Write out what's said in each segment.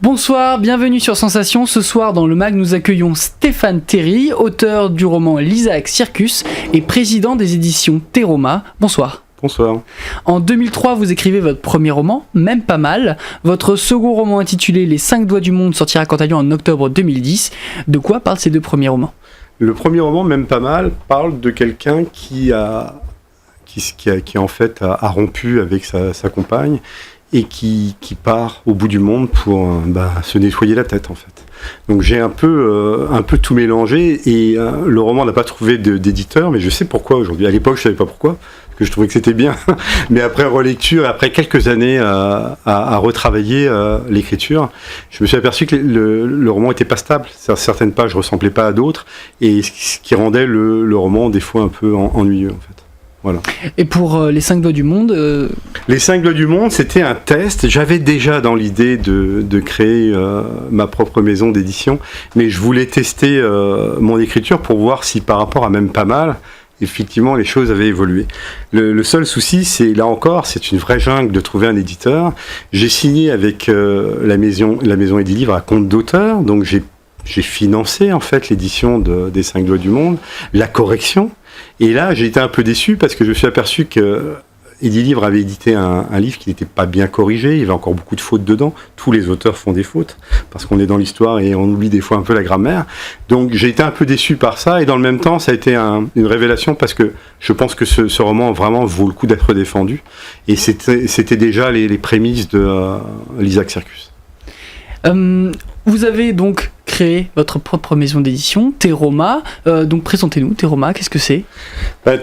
Bonsoir, bienvenue sur Sensation. Ce soir dans le MAG, nous accueillons Stéphane Terry, auteur du roman L'Isaac Circus et président des éditions Teroma. Bonsoir. Bonsoir. En 2003, vous écrivez votre premier roman, Même pas mal. Votre second roman intitulé Les 5 doigts du monde sortira quant à lui en octobre 2010. De quoi parlent ces deux premiers romans ? Le premier roman, Même pas mal, parle de quelqu'un qui en fait a rompu avec sa compagne et qui part au bout du monde pour se nettoyer la tête en fait. Donc j'ai un peu tout mélangé et le roman n'a pas trouvé d'éditeur, mais je sais pourquoi aujourd'hui. À l'époque je savais pas pourquoi, parce que je trouvais que c'était bien, mais après relecture, après quelques années à retravailler l'écriture, je me suis aperçu que le roman était pas stable. Certaines pages ressemblaient pas à d'autres, et ce qui rendait le roman des fois un peu ennuyeux en fait. Voilà. Et pour les 5 doigts du monde Les 5 doigts du monde, c'était un test. J'avais déjà dans l'idée de créer ma propre maison d'édition, mais je voulais tester mon écriture pour voir si par rapport à Même pas mal, effectivement, les choses avaient évolué. Le seul souci, c'est là encore, c'est une vraie jungle de trouver un éditeur. J'ai signé avec la maison Edilivre à compte d'auteur, donc j'ai financé en fait l'édition des 5 doigts du monde, la correction. Et là, j'ai été un peu déçu parce que je me suis aperçu que Edilivre avait édité un livre qui n'était pas bien corrigé. Il y avait encore beaucoup de fautes dedans. Tous les auteurs font des fautes parce qu'on est dans l'histoire et on oublie des fois un peu la grammaire. Donc j'ai été un peu déçu par ça, et dans le même temps, ça a été une révélation parce que je pense que ce roman vraiment vaut le coup d'être défendu. Et c'était déjà les prémices de l'Isaac Circus. Vous avez donc créé votre propre maison d'édition, Teroma. Donc présentez-nous, Teroma, qu'est-ce que c'est ?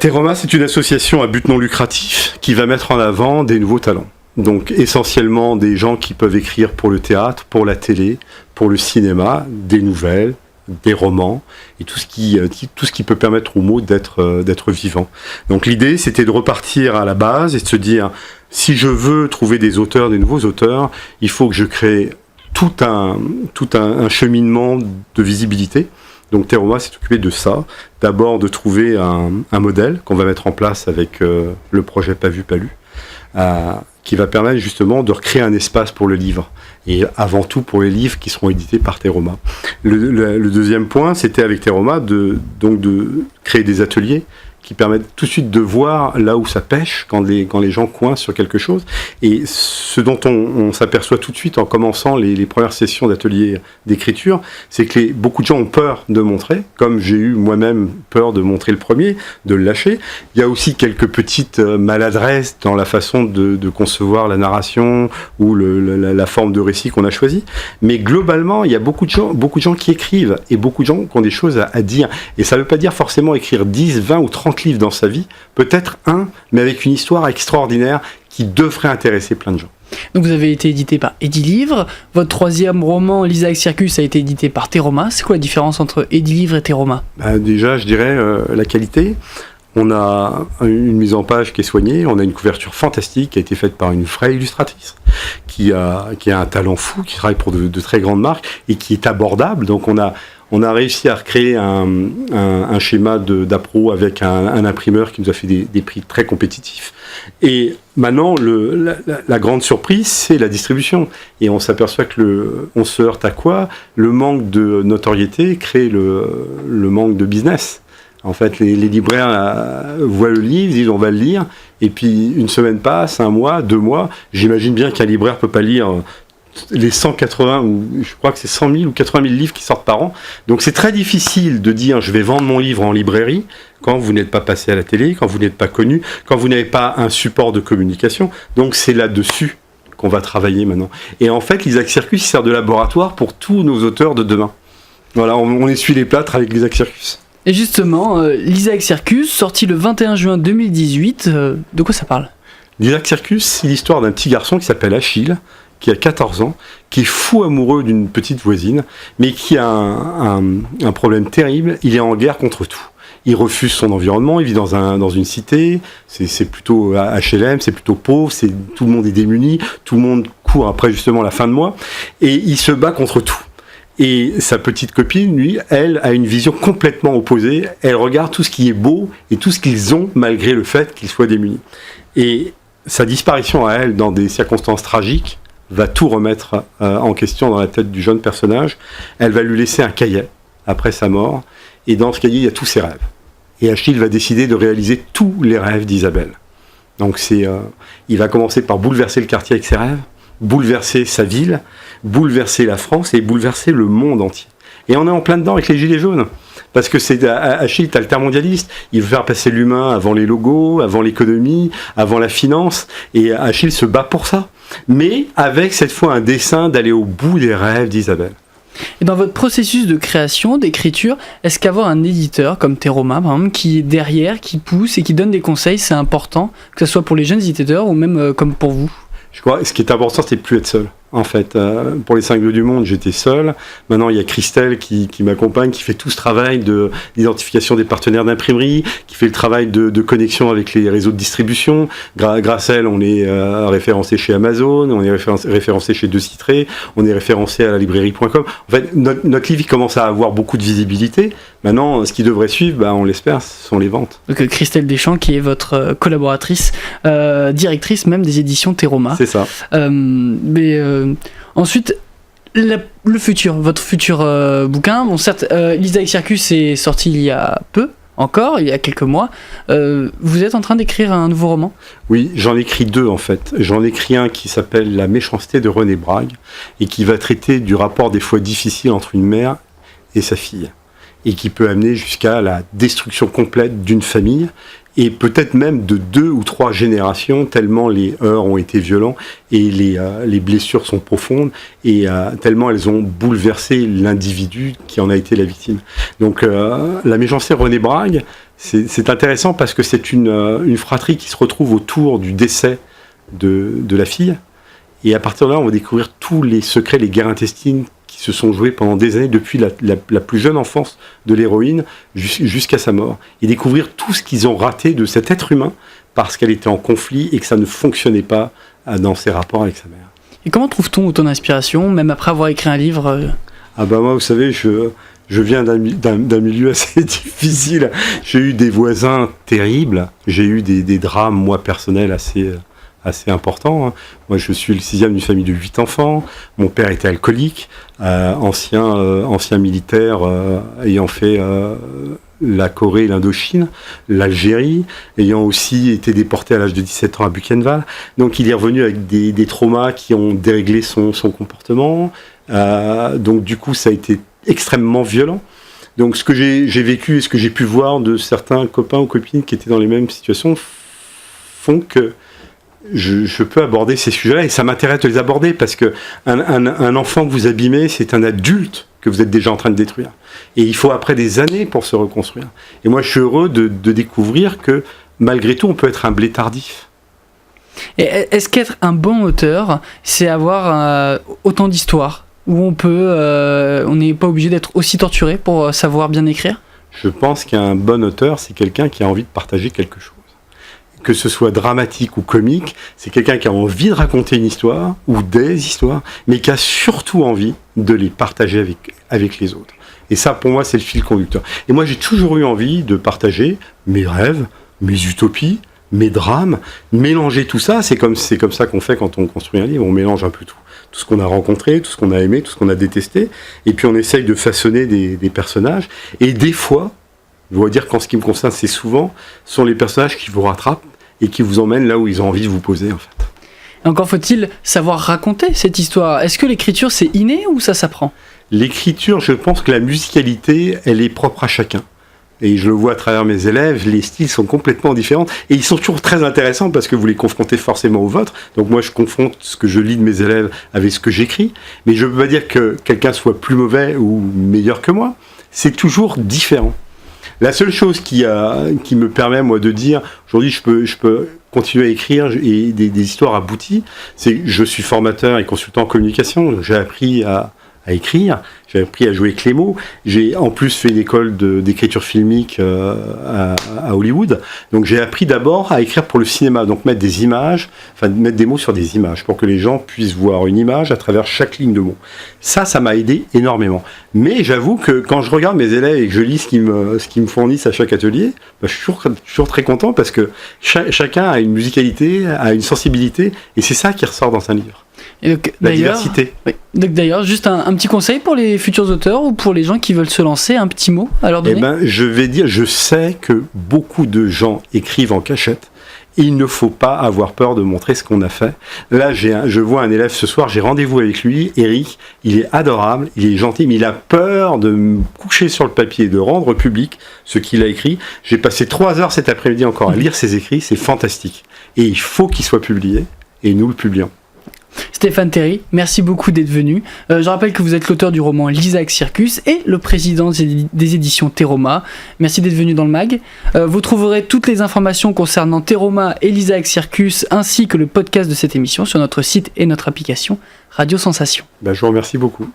Teroma, c'est une association à but non lucratif qui va mettre en avant des nouveaux talents. Donc essentiellement des gens qui peuvent écrire pour le théâtre, pour la télé, pour le cinéma, des nouvelles, des romans et tout ce qui peut permettre aux mots d'être vivant. Donc l'idée, c'était de repartir à la base et de se dire, si je veux trouver des nouveaux auteurs, il faut que je crée tout un cheminement de visibilité. Donc Teroma s'est occupé de ça. D'abord de trouver un modèle qu'on va mettre en place avec le projet Pas vu, pas lu, qui va permettre justement de recréer un espace pour le livre, et avant tout pour les livres qui seront édités par Teroma. Le deuxième point, c'était avec Teroma de créer des ateliers qui permettent tout de suite de voir là où ça pêche quand les gens coincent sur quelque chose. Et ce dont on s'aperçoit tout de suite en commençant les premières sessions d'ateliers d'écriture, c'est que beaucoup de gens ont peur de montrer, comme j'ai eu moi-même peur de montrer le premier, de le lâcher. Il y a aussi quelques petites maladresses dans la façon de concevoir la narration ou la forme de récit qu'on a choisi. Mais globalement, il y a beaucoup de gens qui écrivent et beaucoup de gens qui ont des choses à dire. Et ça ne veut pas dire forcément écrire 10, 20 ou 30 livres dans sa vie, peut-être un, mais avec une histoire extraordinaire qui devrait intéresser plein de gens. Donc vous avez été édité par Edilivre. Votre troisième roman, L'Isaac Circus, a été édité par Teroma. C'est quoi la différence entre Edilivre et Teroma ? Déjà, je dirais la qualité. On a une mise en page qui est soignée, on a une couverture fantastique qui a été faite par une vraie illustratrice, qui a un talent fou, qui travaille pour de très grandes marques et qui est abordable. Donc on a réussi à recréer un schéma d'appro avec un imprimeur qui nous a fait des prix très compétitifs. Et maintenant, la grande surprise, c'est la distribution. Et on s'aperçoit que on se heurte à quoi ? Le manque de notoriété crée le manque de business. En fait, les libraires voient le livre, disent on va le lire, et puis une semaine passe, 1 mois, 2 mois. J'imagine bien qu'un libraire ne peut pas lire les 180, ou je crois que c'est 100 000 ou 80 000 livres qui sortent par an. Donc c'est très difficile de dire je vais vendre mon livre en librairie quand vous n'êtes pas passé à la télé, quand vous n'êtes pas connu, quand vous n'avez pas un support de communication. Donc c'est là-dessus qu'on va travailler maintenant. Et en fait, l'Isaac Circus sert de laboratoire pour tous nos auteurs de demain. Voilà, on essuie les plâtres avec l'Isaac Circus. Et justement, l'Isaac Circus, sorti le 21 juin 2018, de quoi ça parle ? L'Isaac Circus, c'est l'histoire d'un petit garçon qui s'appelle Achille, qui a 14 ans, qui est fou amoureux d'une petite voisine, mais qui a un problème terrible, il est en guerre contre tout. Il refuse son environnement, il vit dans une cité, c'est plutôt HLM, c'est plutôt pauvre, tout le monde est démuni, tout le monde court après justement la fin de mois, et il se bat contre tout. Et sa petite copine, lui, elle, a une vision complètement opposée. Elle regarde tout ce qui est beau et tout ce qu'ils ont, malgré le fait qu'ils soient démunis. Et sa disparition à elle, dans des circonstances tragiques, va tout remettre en question dans la tête du jeune personnage. Elle va lui laisser un cahier après sa mort, et dans ce cahier, il y a tous ses rêves. Et Achille va décider de réaliser tous les rêves d'Isabelle. Donc il va commencer par bouleverser le quartier avec ses rêves, bouleverser sa ville, bouleverser la France et bouleverser le monde entier. Et on est en plein dedans avec les Gilets jaunes. Parce que Achille est altermondialiste, il veut faire passer l'humain avant les logos, avant l'économie, avant la finance, et Achille se bat pour ça. Mais avec cette fois un dessein d'aller au bout des rêves d'Isabelle. Et dans votre processus de création, d'écriture, est-ce qu'avoir un éditeur comme Teroma, par exemple, qui est derrière, qui pousse et qui donne des conseils, c'est important, que ce soit pour les jeunes éditeurs ou même comme pour vous? Je crois que ce qui est important, c'est de plus être seul. En fait, pour les 5 lieux du monde, j'étais seul. Maintenant, il y a Christelle qui m'accompagne, qui fait tout ce travail d'identification des partenaires d'imprimerie, qui fait le travail de connexion avec les réseaux de distribution. Grâce à elle, on est référencé chez Amazon, on est référencé chez De Citré, on est référencé à la librairie.com. En fait, notre livre commence à avoir beaucoup de visibilité. Maintenant, ce qui devrait suivre, on l'espère, ce sont les ventes. Donc Christelle Deschamps, qui est votre collaboratrice, directrice même des éditions Teroma. C'est ça. Ensuite, le futur, votre futur bouquin. Bon, certes, l'Isaac Circus est sorti il y a peu, encore, il y a quelques mois. Vous êtes en train d'écrire un nouveau roman ? Oui, j'en écris 2 en fait. J'en écris un qui s'appelle La méchanceté de René Brague et qui va traiter du rapport des fois difficile entre une mère et sa fille et qui peut amener jusqu'à la destruction complète d'une famille et peut-être même de 2 ou 3 générations, tellement les heurts ont été violents et les blessures sont profondes et tellement elles ont bouleversé l'individu qui en a été la victime. Donc la méchanceté de René Brague, c'est intéressant parce que c'est une fratrie qui se retrouve autour du décès de la fille, et à partir de là on va découvrir tous les secrets, les guerres intestines qui se sont joués pendant des années, depuis la plus jeune enfance de l'héroïne jusqu'à sa mort, et découvrir tout ce qu'ils ont raté de cet être humain parce qu'elle était en conflit et que ça ne fonctionnait pas dans ses rapports avec sa mère. Et comment trouve-t-on autant d'inspiration, même après avoir écrit un livre Moi, vous savez, je viens d'un milieu assez difficile. J'ai eu des voisins terribles, j'ai eu des drames, moi, personnels assez important. Moi, je suis le 6e d'une famille de 8 enfants. Mon père était alcoolique, ancien militaire ayant fait la Corée, l'Indochine, l'Algérie, ayant aussi été déporté à l'âge de 17 ans à Buchenwald. Donc, il est revenu avec des traumas qui ont déréglé son comportement. Donc, du coup, ça a été extrêmement violent. Donc, ce que j'ai vécu et ce que j'ai pu voir de certains copains ou copines qui étaient dans les mêmes situations font que je peux aborder ces sujets-là, et ça m'intéresse de les aborder parce que un enfant que vous abîmez, c'est un adulte que vous êtes déjà en train de détruire. Et il faut après des années pour se reconstruire. Et moi, je suis heureux de découvrir que malgré tout, on peut être un blé tardif. Et est-ce qu'être un bon auteur, c'est avoir autant d'histoires où on n'est pas obligé d'être aussi torturé pour savoir bien écrire ? Je pense qu'un bon auteur, c'est quelqu'un qui a envie de partager quelque chose. Que ce soit dramatique ou comique, c'est quelqu'un qui a envie de raconter une histoire ou des histoires, mais qui a surtout envie de les partager avec les autres. Et ça, pour moi, c'est le fil conducteur. Et moi, j'ai toujours eu envie de partager mes rêves, mes utopies, mes drames, mélanger tout ça. C'est comme ça qu'on fait quand on construit un livre. On mélange un peu tout ce qu'on a rencontré, tout ce qu'on a aimé, tout ce qu'on a détesté, et puis on essaye de façonner des personnages. Et des fois, je dois dire qu'en ce qui me concerne, c'est souvent, sont les personnages qui vous rattrapent et qui vous emmènent là où ils ont envie de vous poser, en fait. Encore faut-il savoir raconter cette histoire. Est-ce que l'écriture, c'est inné ou ça s'apprend ? L'écriture, je pense que la musicalité, elle est propre à chacun. Et je le vois à travers mes élèves, les styles sont complètement différents. Et ils sont toujours très intéressants parce que vous les confrontez forcément au vôtre. Donc moi, je confronte ce que je lis de mes élèves avec ce que j'écris. Mais je ne veux pas dire que quelqu'un soit plus mauvais ou meilleur que moi. C'est toujours différent. La seule chose qui me permet, moi, de dire, aujourd'hui, je peux continuer à écrire des histoires abouties, c'est que je suis formateur et consultant en communication. Donc j'ai appris à écrire, j'ai appris à jouer avec les mots. J'ai en plus fait une école d'écriture filmique à Hollywood. Donc j'ai appris d'abord à écrire pour le cinéma, donc mettre des mots sur des images pour que les gens puissent voir une image à travers chaque ligne de mots. Ça m'a aidé énormément. Mais j'avoue que quand je regarde mes élèves et que je lis ce qu'ils me fournissent à chaque atelier, je suis toujours très content parce que chacun a une musicalité, a une sensibilité, et c'est ça qui ressort dans un livre. Et donc, la diversité. Oui. Donc d'ailleurs, juste un petit conseil pour les futurs auteurs ou pour les gens qui veulent se lancer, un petit mot à leur donner. Je sais que beaucoup de gens écrivent en cachette. Il ne faut pas avoir peur de montrer ce qu'on a fait. Là, je vois un élève ce soir, j'ai rendez-vous avec lui, Eric, il est adorable, il est gentil, mais il a peur de me coucher sur le papier, de rendre public ce qu'il a écrit. J'ai passé 3 heures cet après-midi encore à lire ses écrits, c'est fantastique. Et il faut qu'il soit publié, et nous le publions. Stéphane Terry, merci beaucoup d'être venu. Je rappelle que vous êtes l'auteur du roman L'Isaac Circus et le président des éditions Teroma. Merci d'être venu dans le mag. Vous trouverez toutes les informations concernant Teroma et l'Isaac Circus ainsi que le podcast de cette émission sur notre site et notre application Radio Sensation. Je vous remercie beaucoup.